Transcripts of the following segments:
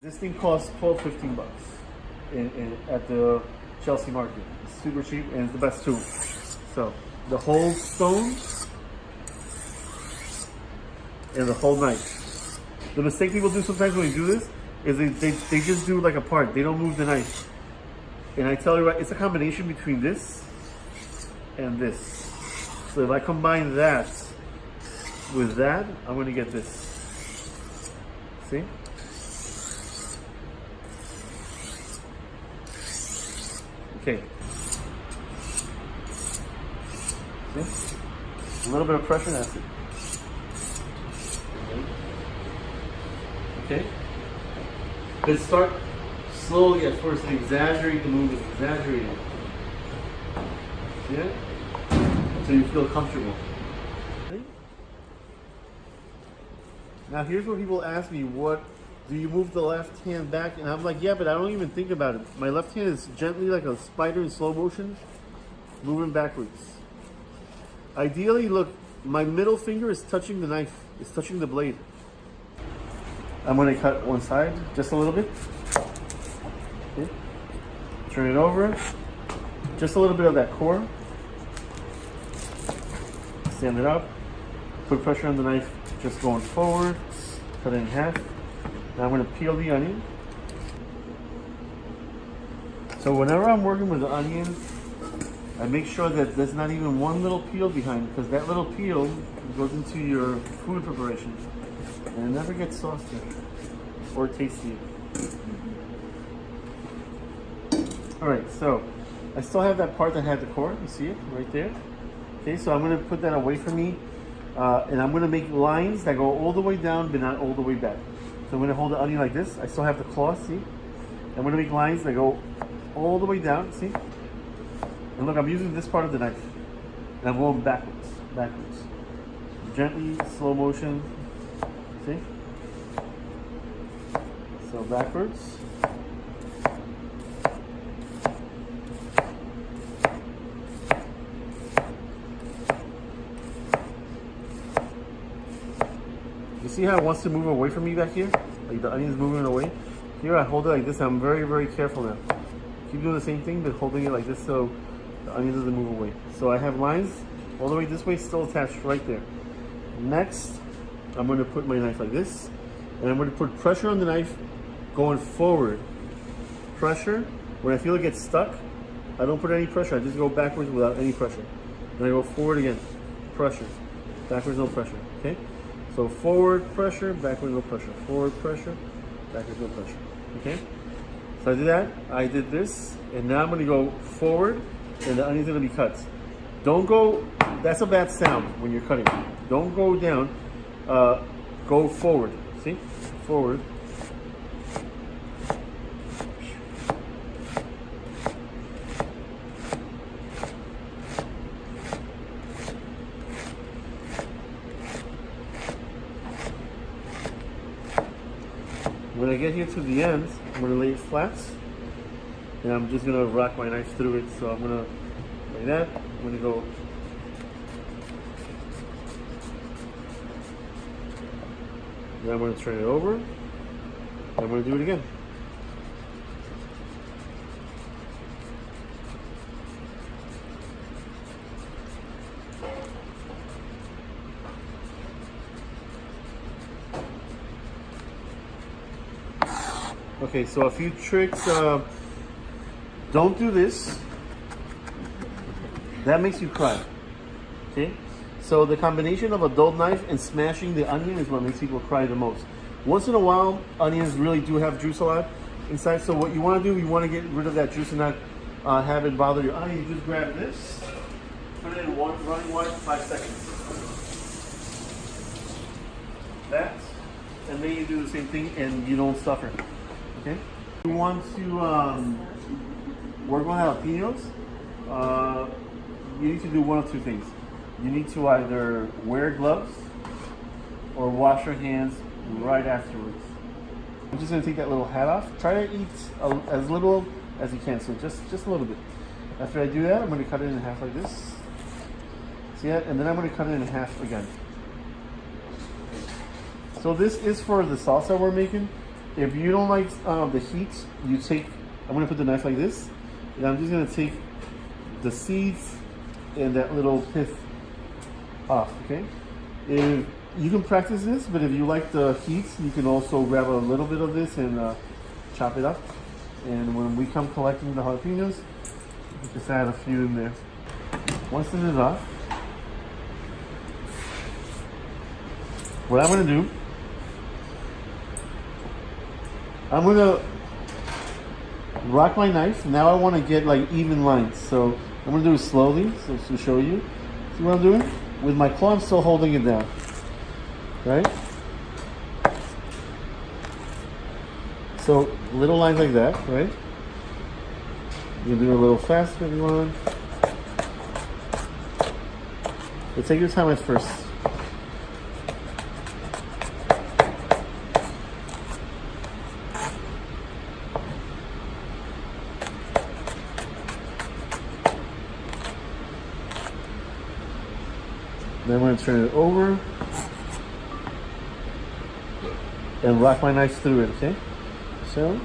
This thing costs 12, 15 bucks at the Chelsea market. It's super cheap and it's the best too. So the whole stone and the whole knife. The mistake people do sometimes when they do this is they just do like a part. They don't move the knife. And I tell you what, it's a combination between this and this. So if I combine that with that, I'm gonna get this. See? Okay. See? A little bit of pressure, that's it. Okay. Then start slowly at first and exaggerate the movement, exaggerate it. See it? Until you feel comfortable. Okay. Now here's where people ask me, what do you move the left hand back? And I'm like, yeah, but I don't even think about it. My left hand is gently like a spider in slow motion, moving backwards. Ideally, look, my middle finger is touching the knife, it's touching the blade. I'm going to cut one side just a little bit. Okay. Turn it over. Just a little bit of that core. Stand it up. Put pressure on the knife, just going forward. Cut it in half. Now I'm going to peel the onion. So whenever I'm working with the onion, I make sure that there's not even one little peel behind, because that little peel goes into your food preparation. And it never gets saucy or tasty. Alright, so I still have that part that had the core. You see it right there? Okay, so I'm going to put that away from me. And I'm going to make lines that go all the way down but not all the way back. So I'm going to hold the onion like this. I still have the claw, see? I'm going to make lines that go all the way down, see? And look, I'm using this part of the knife. And I'm going backwards, backwards. Gently, slow motion. See? So backwards. You see how it wants to move away from me back here? Like the onion's moving away. Here I hold it like this. I'm very, very careful now. Keep doing the same thing, but holding it like this so the onion doesn't move away. So I have lines all the way this way, still attached right there. Next, I'm going to put my knife like this, and I'm going to put pressure on the knife going forward. Pressure. When I feel it gets stuck, I don't put any pressure. I just go backwards without any pressure. Then I go forward again. Pressure. Backwards, no pressure. Okay? So forward pressure, backwards, no pressure. Forward pressure, backwards, no pressure. Okay? So I did that. I did this, and now I'm going to go forward, and the onion's going to be cut. Don't go. That's a bad sound when you're cutting. Don't go down. Go forward. See? Forward. When I get here to the end, I'm going to lay it flat. And I'm just going to rock my knife through it. So I'm going to lay that. I'm going to go. Then I'm going to turn it over. And I'm going to do it again. Okay, so a few tricks. Don't do this. That makes you cry. Okay? So the combination of a dull knife and smashing the onion is what makes people cry the most. Once in a while, onions really do have juice a lot inside. So what you want to do, you want to get rid of that juice and not have it bother your onion. You just grab this, put it in running water for 5 seconds. That, and then you do the same thing and you don't suffer. Okay? You want to work on jalapenos, you need to do one of two things. You need to either wear gloves or wash your hands right afterwards. I'm just going to take that little hat off. Try to eat as little as you can, so just a little bit. After I do that, I'm going to cut it in half like this. See that? And then I'm going to cut it in half again. So this is for the salsa we're making. If you don't like the heat, you take, I'm gonna put the knife like this, and I'm just gonna take the seeds and that little pith off, okay? If you can practice this, but if you like the heat, you can also grab a little bit of this and chop it up. And when we come collecting the jalapenos, just add a few in there. Once this is off, what I'm gonna do, I'm gonna rock my knife. Now I wanna get like even lines. So I'm gonna do it slowly, so to show you. See what I'm doing? With my claw, I'm still holding it down, right? So little lines like that, right? You can do it a little faster if you want. But take your time at first. Then I'm going to turn it over and rock my knife through it, okay? So,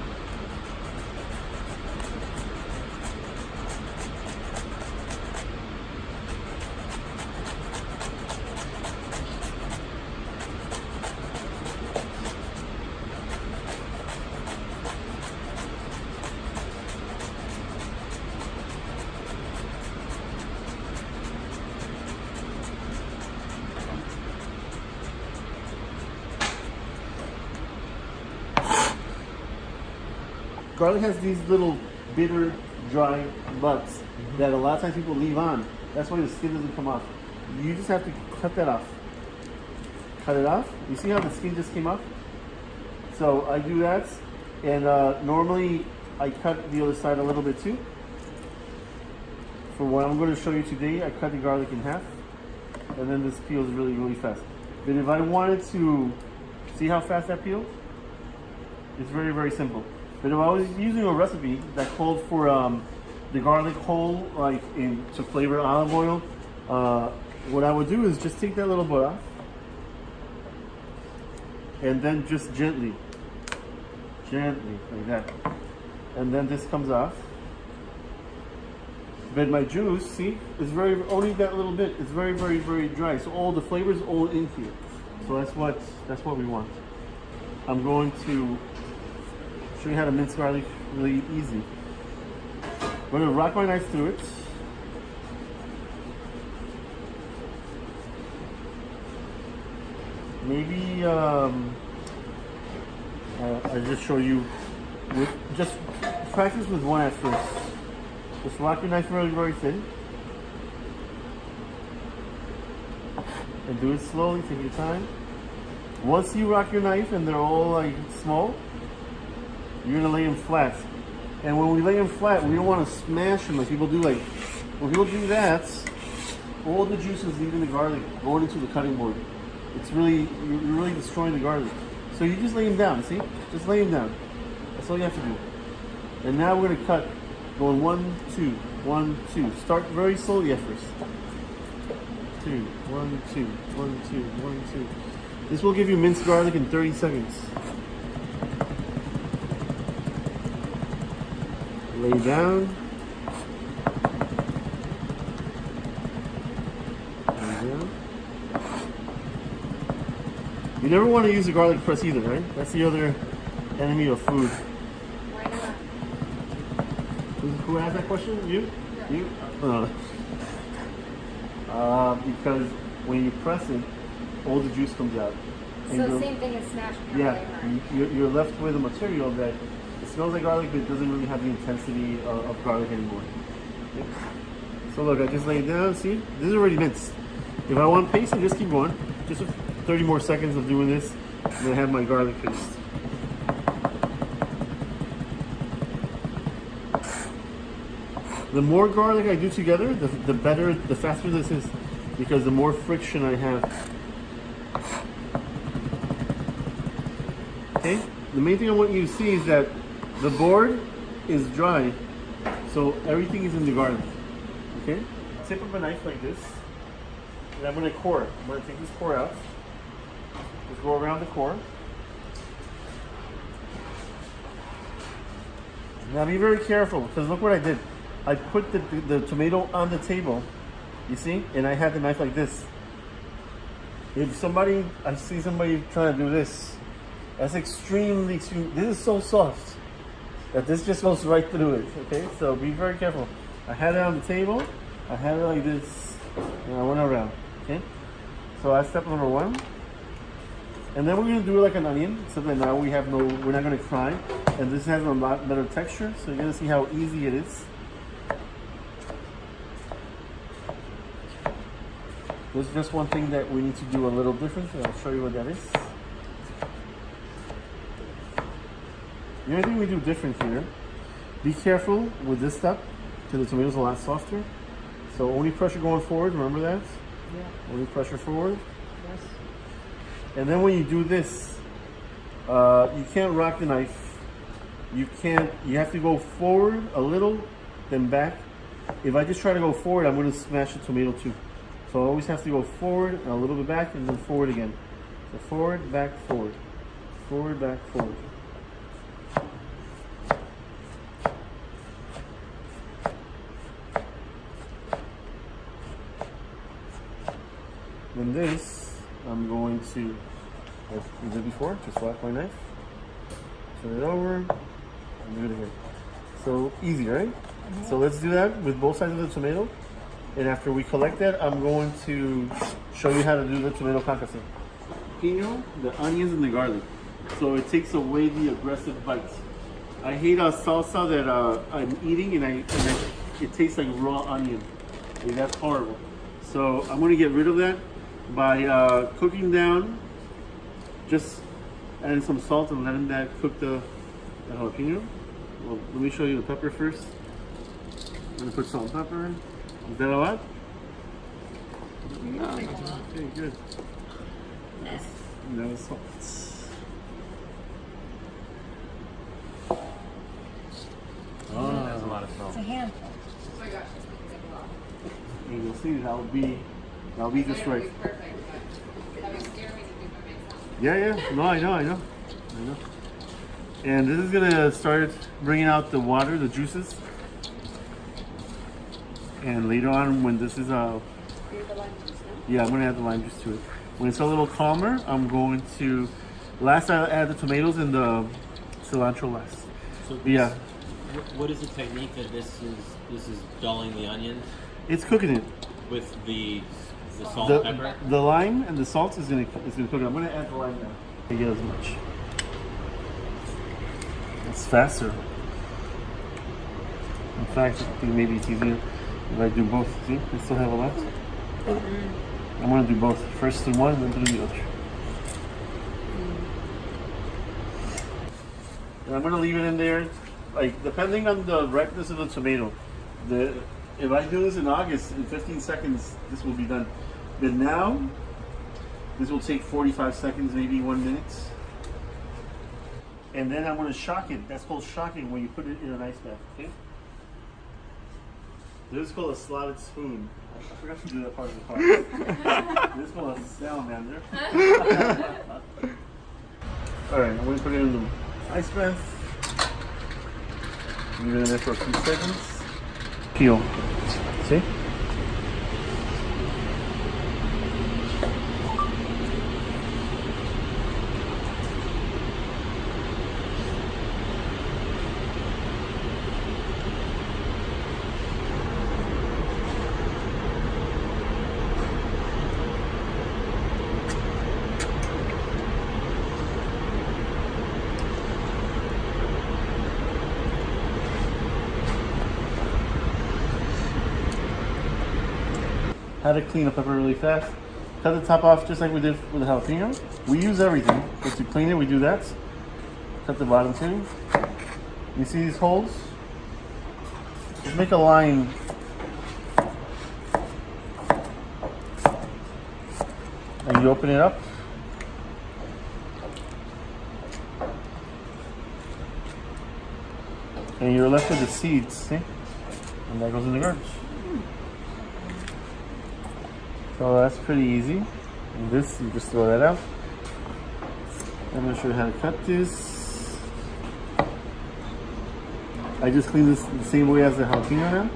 garlic has these little bitter, dry buds that a lot of times people leave on. That's why the skin doesn't come off. You just have to cut that off. Cut it off. You see how the skin just came off? So I do that, and normally I cut the other side a little bit too. For what I'm going to show you today, I cut the garlic in half, and then this peels really, really fast. But if I wanted to see how fast that peels, it's very, very simple. But if I was using a recipe that called for the garlic whole, like to flavor olive oil, what I would do is just take that little bit off, and then just gently, like that, and then this comes off. But my juice, see, is only that little bit. It's very, very, very dry. So all the flavors all in here. So that's what we want. I'm going to show you how to mince garlic really easy. I'm going to rock my knife through it. Maybe I just show you just practice with one at first. Just rock your knife very, very thin. And do it slowly, take your time. Once you rock your knife and they're all like small, you're gonna lay them flat. And when we lay them flat, we don't want to smash them like people do. Like when people do that, all the juices leaving the garlic going into the cutting board. It's really, you're really destroying the garlic. So you just lay them down. See, just lay them down. That's all you have to do. And now we're gonna cut, going 1, 2, 1, 2. Start very slowly at first. 2, 1, 2, 1, 2, 1, 2. This will give you minced garlic in 30 seconds. Lay down. Lay down. You never want to use a garlic press either, right? That's the other enemy of food. Why not? Who asked that question? You? Yeah. You? Because when you press it, all the juice comes out. So same thing as smashing your Yeah, you're left with a material that it smells like garlic, but it doesn't really have the intensity of garlic anymore. Okay. So look, I just laid it down. See, this is already minced. If I want paste, I just keep going. Just 30 more seconds of doing this, and then I have my garlic paste. The more garlic I do together, the better, the faster this is, because the more friction I have. Okay? The main thing I want you to see is that the board is dry, so everything is in the garlic. Okay? Tip of a knife like this, and I'm going to core. I'm going to take this core out. Just go around the core. Now be very careful, because look what I did. I put the tomato on the table, you see? And I had the knife like this. If I see somebody trying to do this, that's extremely, this is so soft that this just goes right through it, okay? So be very careful. I had it on the table, I had it like this, and I went around, okay? So that's step number 1. And then we're gonna do it like an onion, so that now we're not gonna cry. And this has a lot better texture, so you're gonna see how easy it is. There's just one thing that we need to do a little different, and I'll show you what that is. The only thing we do different here, be careful with this step, because the tomato's a lot softer. So only pressure going forward, remember that? Yeah. Only pressure forward. Yes. And then when you do this, you can't rock the knife. You have to go forward a little, then back. If I just try to go forward, I'm gonna smash the tomato too. So I always have to go forward, and a little bit back, and then forward again. So forward, back, forward. Forward, back, forward. Then this, I'm going to, as we did before, just whack my knife, turn it over, and do it again. So easy, right? So let's do that with both sides of the tomato. And after we collect that, I'm going to show you how to do the tomato concassé. Pino, the onions and the garlic. So it takes away the aggressive bites. I hate a salsa that I'm eating and it tastes like raw onion. Like, that's horrible. So I'm going to get rid of that by cooking down, just adding some salt and letting that cook the jalapeno. Well, let me show you the pepper first. I'm going to put salt and pepper in. Is that a lot? No. Okay, good. No salt. Oh, that's a lot of salt. It's a handful. Oh my gosh. And you'll see that'll be just right. Perfect, but that would scare me to do by myself. Yeah. No, I know. And this is gonna start bringing out the water, the juices. And later on, when this is Here's the lime juice, no? yeah, I'm gonna add the lime juice to it. When it's a little calmer, I'm going to. Last, I'll add the tomatoes and the cilantro last. So this, Yeah, what is the technique that this is dulling the onions it's cooking it. with the salt and pepper? The lime and the salt is gonna cook it. I'm gonna add the lime now. I get as much. It's faster. In fact, I think maybe it's easier if I do both. See, I still have a lot. I'm gonna do both. First do one, then do the other. And I'm gonna leave it in there, like depending on the ripeness of the tomato. If I do this in August, in 15 seconds, this will be done. But now, this will take 45 seconds, maybe 1 minute. And then I'm gonna shock it. That's called shocking when you put it in an ice bath, okay? This is called a slotted spoon. I forgot to do that part of the part. This is called a salamander. Alright, I'm gonna put it in the ice bath. Leave it in there for a few seconds. Peel. See? How to clean a pepper really fast. Cut the top off just like we did with the jalapeno. We use everything, but to clean it, we do that. Cut the bottom too. You see these holes? Just make a line. And you open it up. And you're left with the seeds, see? And that goes in the garbage. So that's pretty easy. And this, you just throw that out. I'm going to show you how to cut this. I just clean this the same way as the jalapeno now.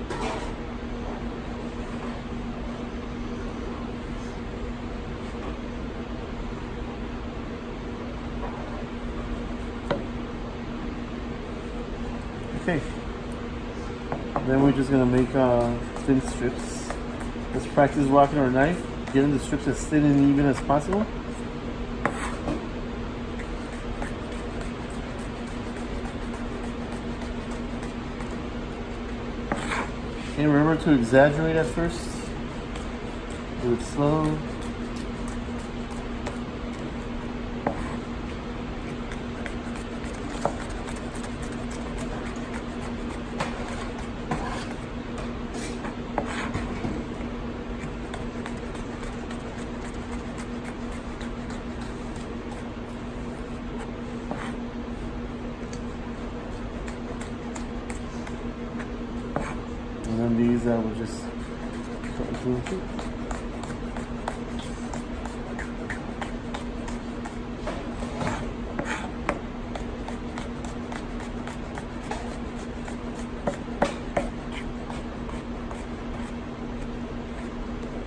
Okay. Then we're just gonna make thin strips. Let's practice rocking our knife, getting the strips as thin and even as possible. Okay, remember to exaggerate at first. Do it slow. And then these I will just cut into two.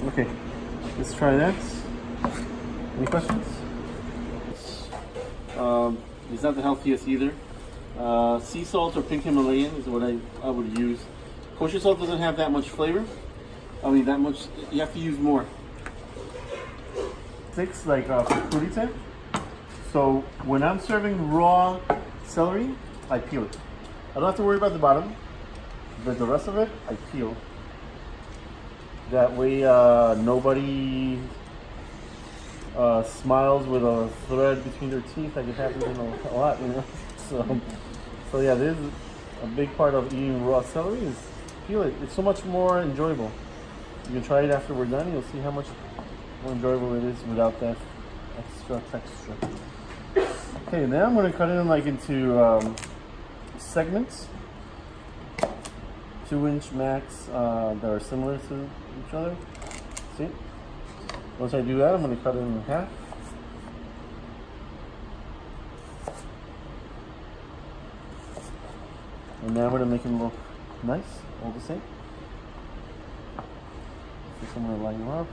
Okay, let's try that. Any questions? It's not the healthiest either. Sea salt or pink Himalayan is what I would use. Kosher salt doesn't have that much flavor. I mean, that much, you have to use more. Sticks like for Crudo. So when I'm serving raw celery, I peel it. I don't have to worry about the bottom, but the rest of it, I peel. That way nobody smiles with a thread between their teeth like it happens in a lot, you know? So yeah, this is a big part of eating raw celery is peel it. It's so much more enjoyable. You can try it after we're done. You'll see how much more enjoyable it is without that extra texture. Okay, now I'm going to cut it like into segments, 2-inch max that are similar to each other. See? Once I do that, I'm going to cut it in half. And now I'm going to make them look nice, all the same. So I'm going to line them up.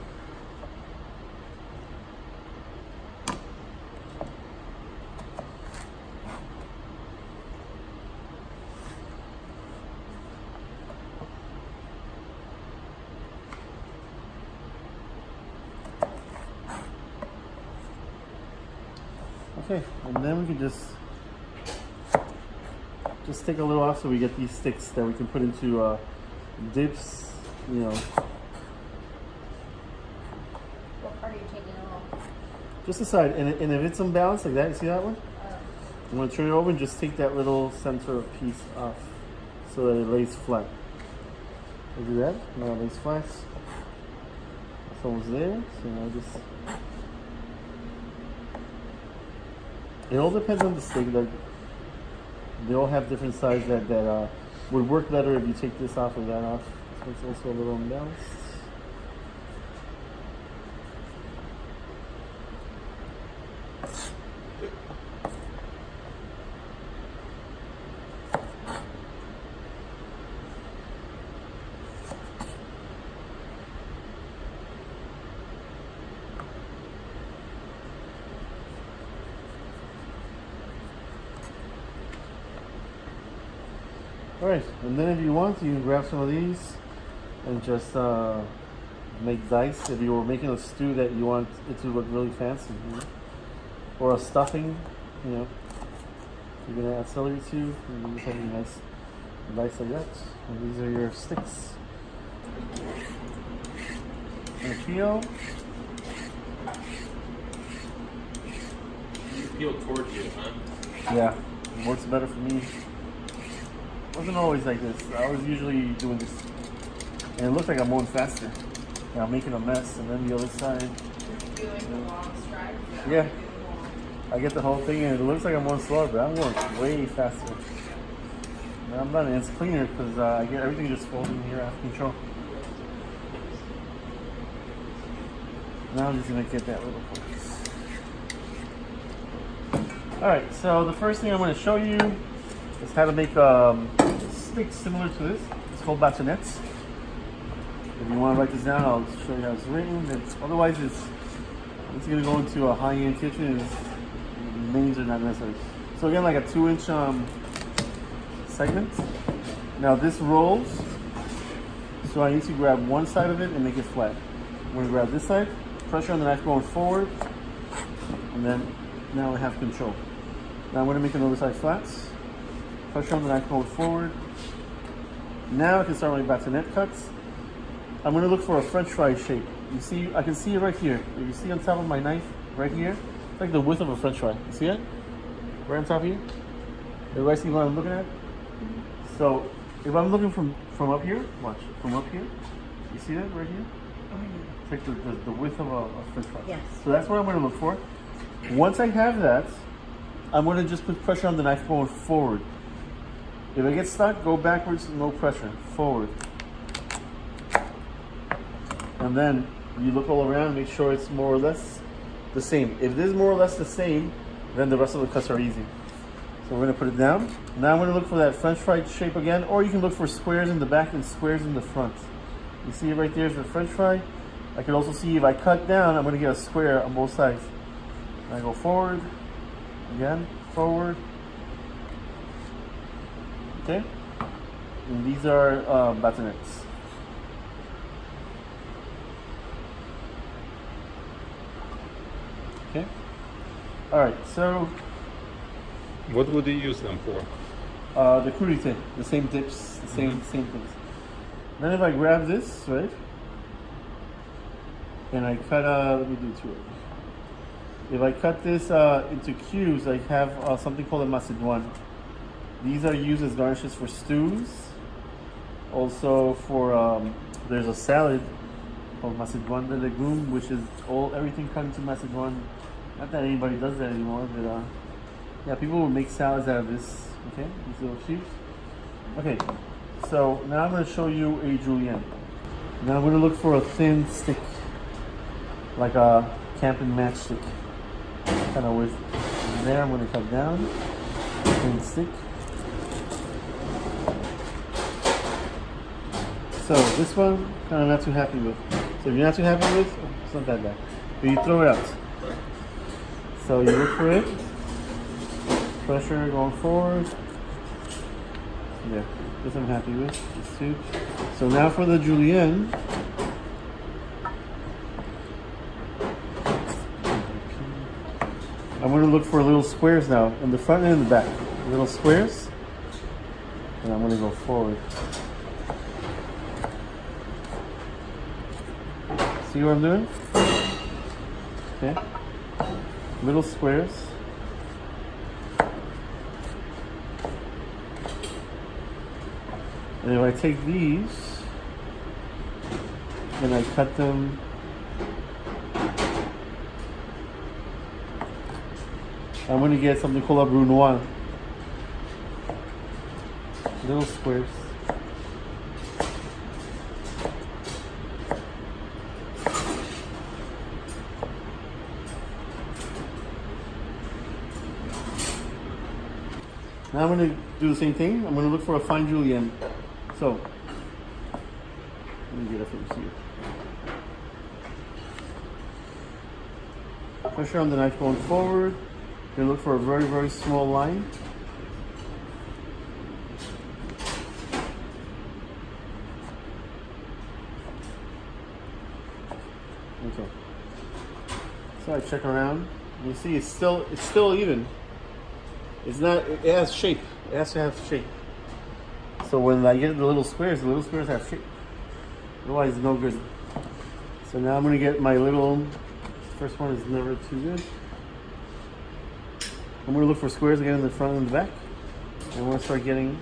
Okay, and then we can just take a little off so we get these sticks that we can put into dips, you know. What part are you taking off? Just the side, and if it's unbalanced like that, you see that one? I'm going to turn it over and just take that little center piece off so that it lays flat. I'll do that, now it lays flat. It's almost there, so now just... It all depends on the steak. Like, they all have different sizes that would work better if you take this off or that off. So it's also a little unbalanced. Alright, and then if you want, you can grab some of these and just make dice. If you were making a stew that you want it to look really fancy, you know? Or a stuffing, you know, you're gonna add celery to, and you just have a nice dice like that. And these are your sticks. And peel. You peel towards you, huh? Yeah, it works better for me. Wasn't always like this. I was usually doing this, and it looks like I'm going faster. Yeah, I'm making a mess, and then the other side. You're doing the long stride? Yeah, I get the whole thing, and it looks like I'm going slower, but I'm going way faster. And I'm done. And it's cleaner because I get everything just folding here out of control. Now I'm just gonna get that little piece. All right. So the first thing I'm going to show you It's how to make steak similar to this. It's called bâtonnets. If you want to write this down, I'll show you how it's written. Otherwise, it's going to go into a high-end kitchen. Names are not necessary. So again, like a 2-inch segment. Now this rolls, so I need to grab one side of it and make it flat. I'm going to grab this side, pressure on the knife going forward, and then now I have control. Now I'm going to make another side flat, pressure on the knife going forward. Now I can start my bâtonnet cuts. I'm going to look for a French fry shape. You see, I can see it right here. If you see on top of my knife, right here, it's like the width of a French fry. You see it? Right on top of you? Everybody see what I'm looking at? So if I'm looking from up here, watch, from up here, you see that right here? It's like the width of a French fry. Yes. So that's what I'm going to look for. Once I have that, I'm going to just put pressure on the knife going forward. If I get stuck, go backwards, no pressure, forward. And then you look all around, make sure it's more or less the same. If it is more or less the same, then the rest of the cuts are easy. So we're going to put it down. Now I'm going to look for that French fry shape again, or you can look for squares in the back and squares in the front. You see it right there is the French fry. I can also see if I cut down, I'm going to get a square on both sides. I go forward, again, forward. Okay? And these are bâtonnets. Okay? Alright, so What would you use them for? the Crudo, the same dips, the same things. Then if I grab this, right, and I cut, let me do it to it. If I cut this into cubes, I have something called a macédoine. These are used as garnishes for stews. Also for, there's a salad called macédoine de légumes, which is everything cut into macédoine. Not that anybody does that anymore, but yeah, people will make salads out of this. Okay, these little cubes. Okay, so now I'm going to show you a julienne. Now I'm going to look for a thin stick, like a camping matchstick, kind of with. There, I'm going to cut down thin stick. So this one, kind of not too happy with. So if you're not too happy with, it's not that bad. But you throw it out. So you look for it. Pressure going forward. There. This I'm happy with. This too. So now for the julienne. I'm going to look for little squares now in the front and in the back. Little squares. And I'm going to go forward. See what I'm doing? Okay. Little squares. And if I take these and I cut them I'm going to get something called a brunoise. Little squares. Now I'm going to do the same thing. I'm going to look for a fine julienne. So, let me get it from here. Pressure on the knife going forward. You're going to look for a very, very small line. Okay. So I check around. You see, it's still even. It's not. It has shape. It has to have shape. So when I get the little squares have shape. Otherwise, it's no good. So now I'm gonna get my little. First one is never too good. I'm gonna look for squares again in the front and the back. And I'm gonna start getting.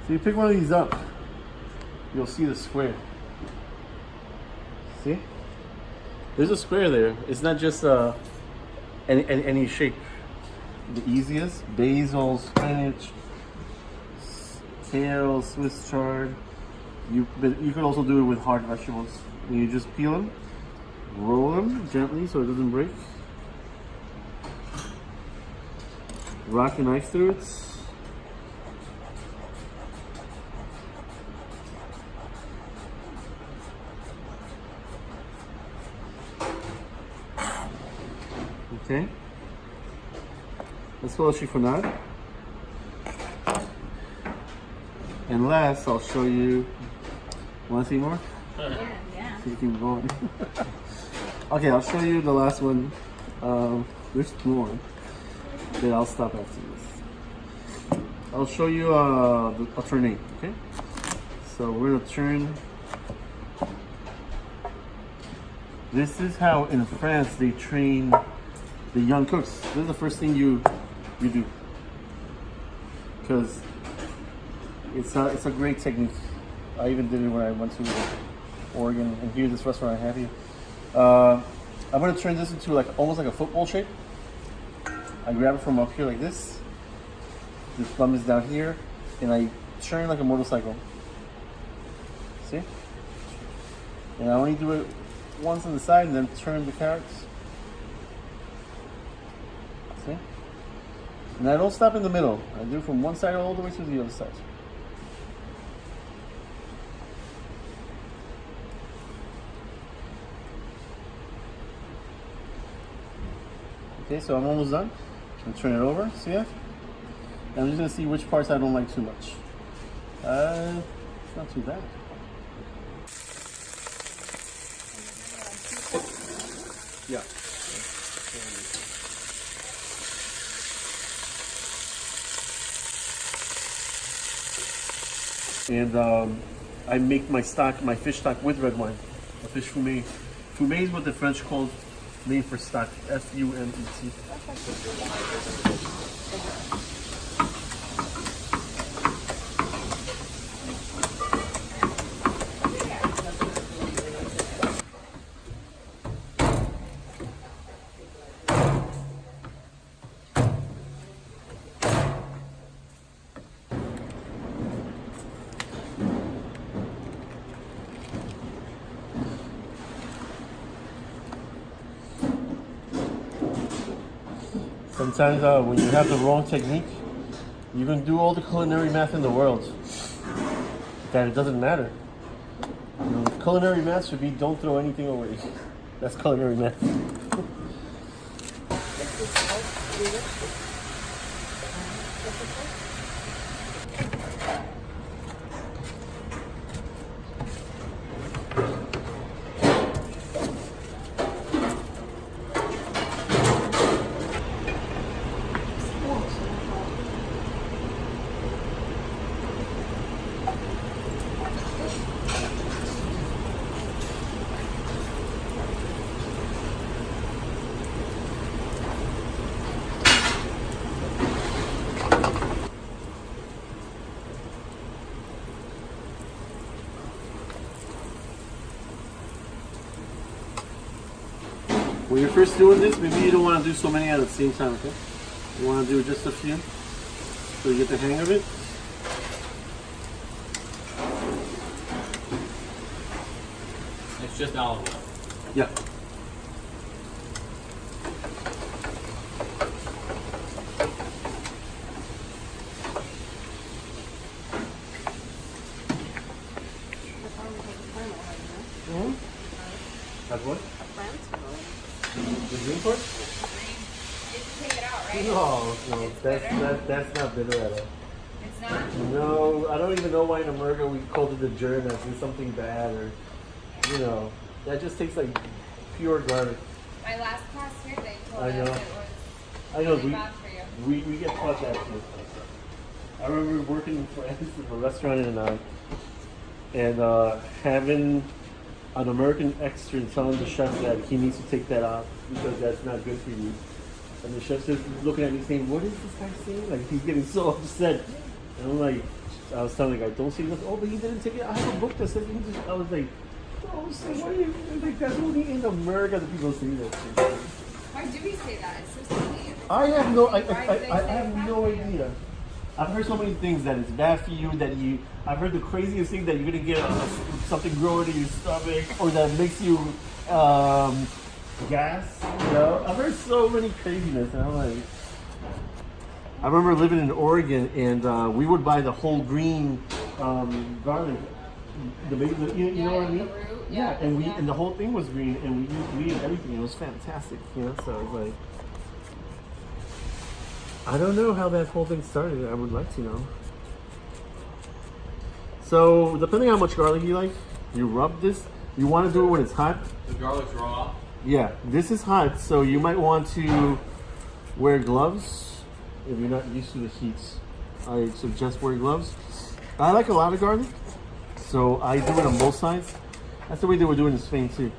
So you pick one of these up, you'll see the square. See? There's a square there. It's not just any shape. The easiest, basil, spinach, kale, Swiss chard. But you could also do it with hard vegetables. You just peel them Roll them gently so it doesn't break. Rock the knife through it. Okay. That's all chiffonade. And last, I'll show you. Want to see more? Yeah. So you keep going. Okay, I'll show you the last one. There's more. Then I'll stop after this. I'll show you the alternate. Okay. So we're gonna turn. This is how in France they train the young cooks. This is the first thing you do, because it's a great technique. I even did it when I went to Oregon, and here's this restaurant I have here. I'm gonna turn this into like almost like a football shape. I grab it from up here like this. This thumb is down here, and I turn like a motorcycle. See? And I only do it once on the side, and then turn the carrots. See? And I don't stop in the middle. I do from one side all the way to the other side. Okay, so I'm almost done. I'm gonna turn it over, see that? And I'm just gonna see which parts I don't like too much. It's not too bad. Yeah. And I make my stock, my fish stock with red wine, a fish fumet. Fumet is what the French call name for stock, F-U-M-E-T. Sometimes when you have the wrong technique, you can do all the culinary math in the world. That it doesn't matter. You know, culinary math should be don't throw anything away. That's culinary math. When you're first doing this, maybe you don't want to do so many at the same time, okay? You want to do just a few so you get the hang of it. It's just olive oil. Yeah. That's what? The green part? Did you take it out, right? No, that's not bitter at all. It's not? No, I don't even know why in America we called it the germ as in something bad or, you know, that just tastes like pure garlic. My last class here, they told I know. us it I was know, really bad for you. we get taught that too. I remember working in France in a restaurant and having an American extra telling the chef that he needs to take that out because that's not good for you. And the chef is looking at me saying, "What is this guy saying?" Like he's getting so upset. And I'm like, I was telling the guy, "Don't say this." Oh, but he didn't take it. I have a book that says he just. I was like, "Oh, so what do you think? That's only in America that people say that." Why do we say that? It's so silly. I have no, I Why do they have say it's bad no for you? idea. I've heard so many things that it's bad for you. I've heard the craziest thing that you're gonna get something growing in your stomach, or that makes you gas. You know, I've heard so many craziness, and I'm like, I remember living in Oregon, and we would buy the whole green garlic. The big, you know what I mean? The root, Yeah, and the whole thing was green, and we used everything. It was fantastic, you know. So I was like, I don't know how that whole thing started. I would like to know. So depending on how much garlic you like, you rub this. You want to do it when it's hot. The garlic's raw. Yeah, this is hot, so you might want to wear gloves if you're not used to the heat. I suggest wearing gloves. I like a lot of garlic, so I do it on both sides. That's the way they were doing in Spain too.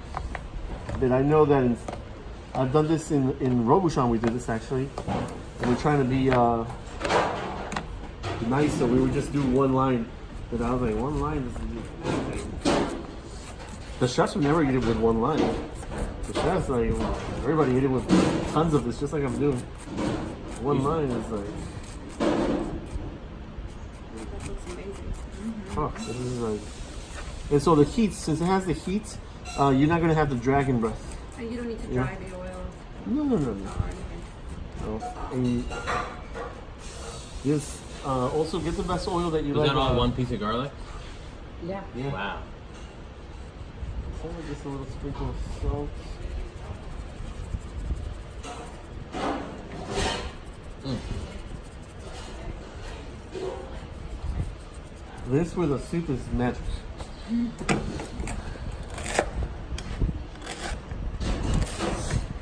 But I know that I've done this in Robuchon. We did this actually, and we're trying to be nice, so we would just do one line. But I was like, one line is the chefs would never eat it with one line. The chefs, like, everybody ate it with tons of this, just like I'm doing. One line is like, That looks amazing. oh, this is like, and so the heat, since it has the heat, you're not gonna have the dragon breath. And you don't need to Yeah. dry the oil No. or anything. No. And just also get the best oil that you Was like. that all one piece of garlic? Yeah. Yeah. Wow. So just a little sprinkle of salt. This with a soup is magic.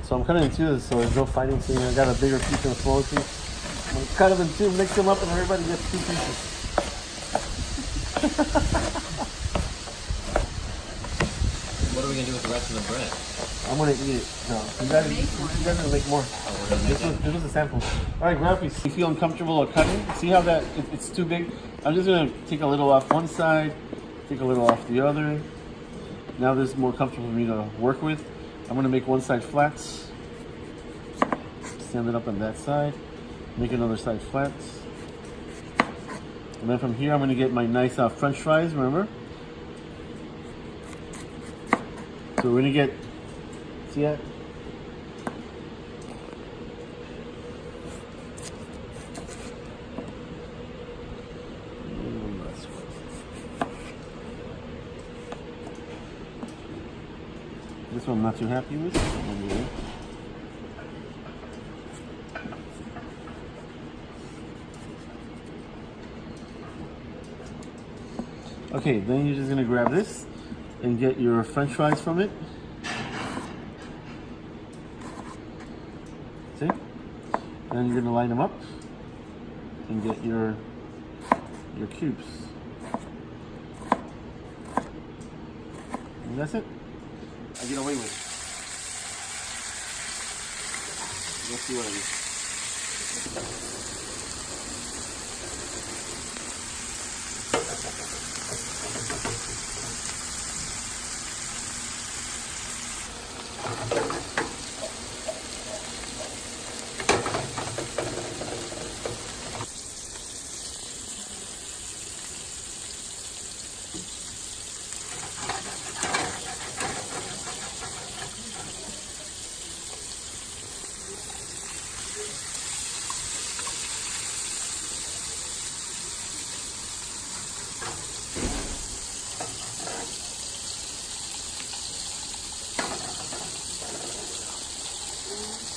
So I'm cutting in two of this, so there's no fighting scene. I got a bigger piece and a smaller piece. I'm gonna cut them in two, mix them up, and everybody gets two pieces. What are we gonna do with the rest of the bread? I'm gonna eat it. No, you guys gonna make more. This was a sample. All right, grab a piece. You feel uncomfortable or cutting? See how that it's too big? I'm just gonna take a little off one side, take a little off the other. Now this is more comfortable for me to work with. I'm gonna make one side flat. Stand it up on that side. Make another side flat. And then from here, I'm gonna get my nice French fries. Remember? So we're gonna get. See that? This one I'm not too happy with. Okay, then you're just gonna grab this and get your French fries from it. See? And you're gonna line them up and get your cubes. And that's it. I get away with it. Let's see what I do.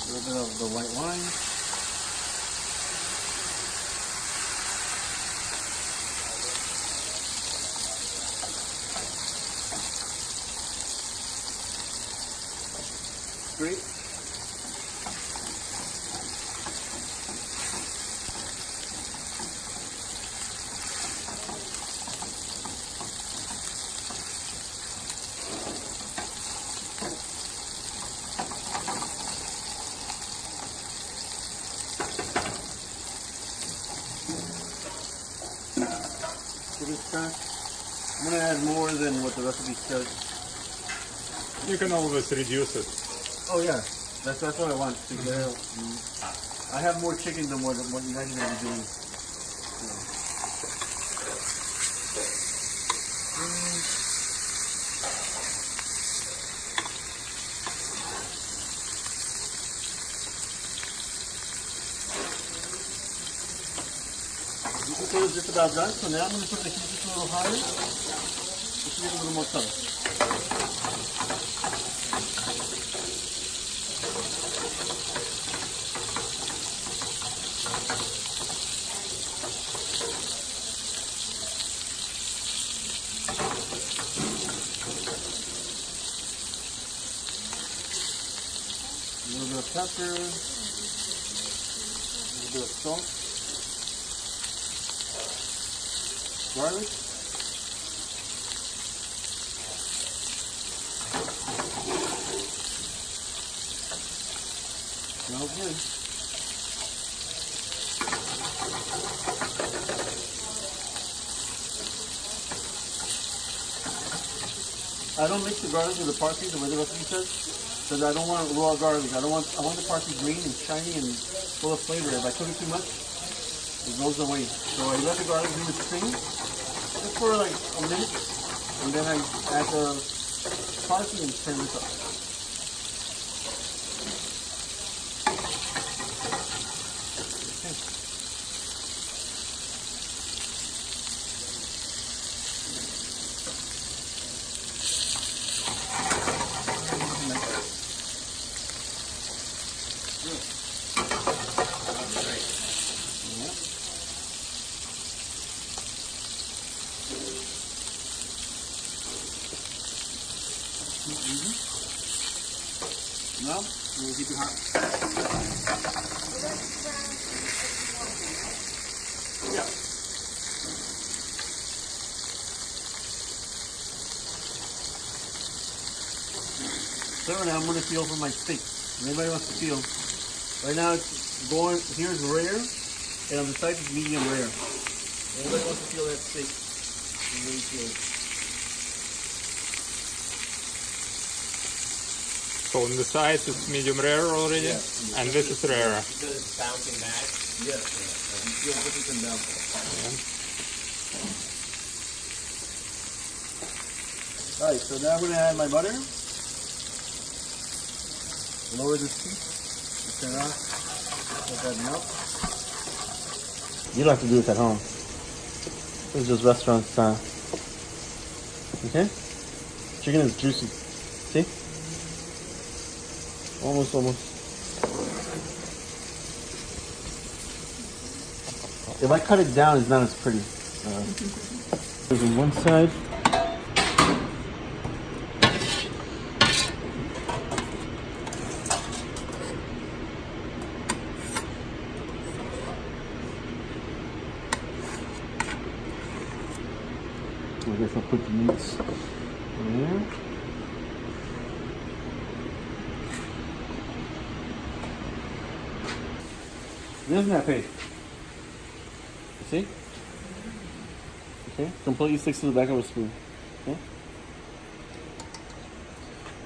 A little bit of the white wine. Great. I'm gonna add more than what the recipe says. You can always reduce it. Oh yeah, that's what I want to get out. I have more chicken than what you guys are gonna be doing. potatoes just about done. So now I'm going to put the heat just a little higher. Just to get a little more color. A little bit of pepper, a little bit of salt, garlic, smells good. I don't mix the garlic with the parsley the way the recipe says. Because I don't want raw garlic. I want the parsley green and shiny and full of flavor. If I cook it too much, it goes away. So I let the garlic do its thing just for like a minute, and then I add the parsley and turn this up. Now, we'll keep it hot. Yeah. So now I'm going to feel for my steak. Anybody wants to feel? Right now it's going, here's rare, and on the side it's medium rare. Anybody wants to feel that steak? Really feel it. So on the sides it's medium rare already, and this is rare. Because it's bouncing back. Yes. You feel different than down. Alright, so now I'm going to add my butter. Lower the heat. Turn it off. Let that melt. You don't have to do this at home. This is just restaurant style. Okay? Chicken is juicy. See? Almost. If I cut it down, it's not as pretty. There's on one side. I guess I'll put the meats in there. There's that page. See? Okay, completely sticks to the back of a spoon. Okay.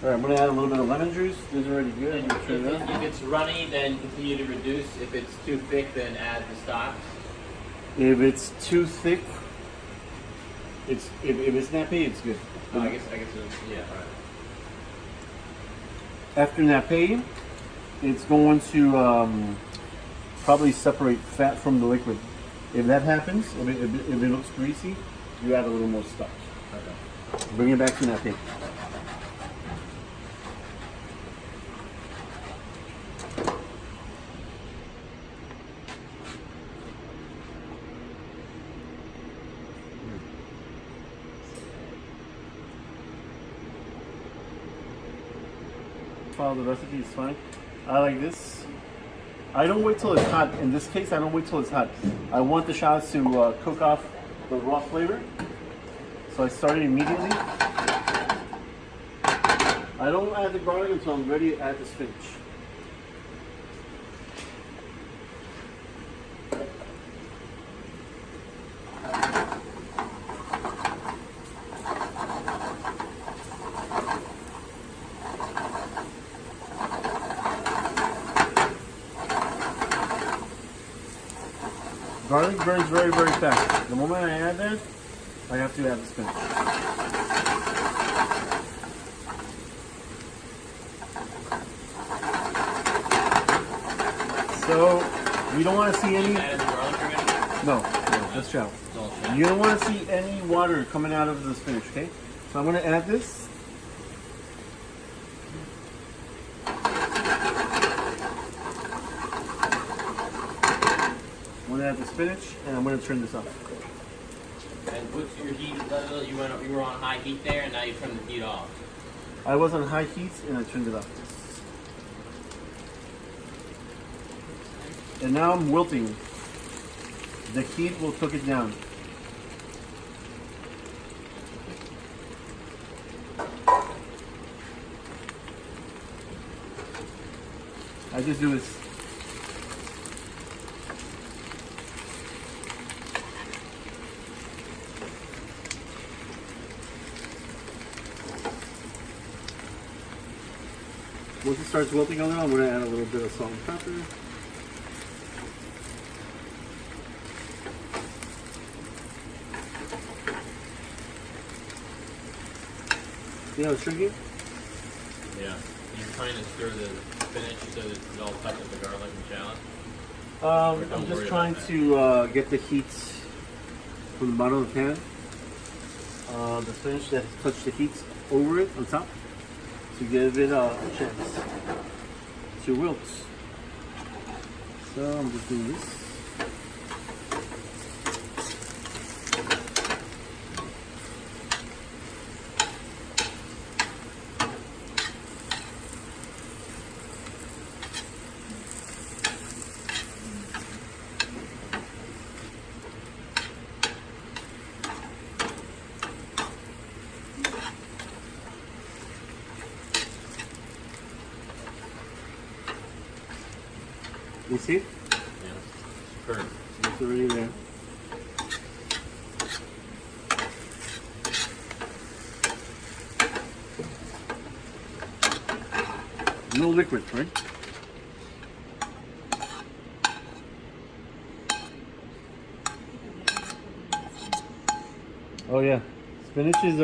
Alright, I'm going to add a little bit of lemon juice. This is already good. I'm gonna turn it on. If it's runny, then continue to reduce. If it's too thick, then add the stock. If it's too thick, if it's nappy, it's good. Oh, I guess yeah, alright. After nappy, it's going to probably separate fat from the liquid. If that happens, if it looks greasy, you add a little more stock. Okay. Bring it back to nappy. Follow the recipe, it's fine. I like this. I don't wait till it's hot. In this case, I don't wait till it's hot. I want the shallots to cook off the raw flavor. So I start it immediately. I don't add the garlic until I'm ready to add the spinach. Garlic burns very, very fast. The moment I add that, I have to add the spinach. So, we don't want to see any... Add the garlic already? No. Just shallow. It's all shallow. You don't want to see any water coming out of the spinach, okay? So I'm going to add this. I'm going to add the spinach, and I'm going to turn this off. And what's your heat level? You were on high heat there, and now you turn the heat off. I was on high heat, and I turned it off. And now I'm wilting. The heat will cook it down. I just do this. Once it starts wilting a little, I'm going to add a little bit of salt and pepper. See how it's shrinking? Yeah. You're trying to stir the spinach so that it all touches the garlic and shallot. I'm don't just worry trying about to get the heat from the bottom of the pan. The spinach that touched the heat over it on top to give it a chance to wilt. So I'm just doing this. You see? Yeah. Perfect. It's already there. No liquid, right? Oh yeah, spinach is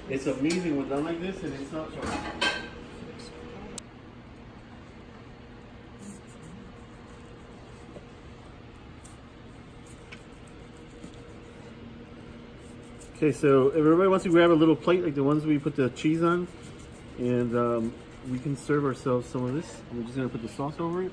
it's amazing when done like this, and it's not so. Okay, so if everybody wants to grab a little plate like the ones we put the cheese on, and we can serve ourselves some of this. We're just gonna put the sauce over it.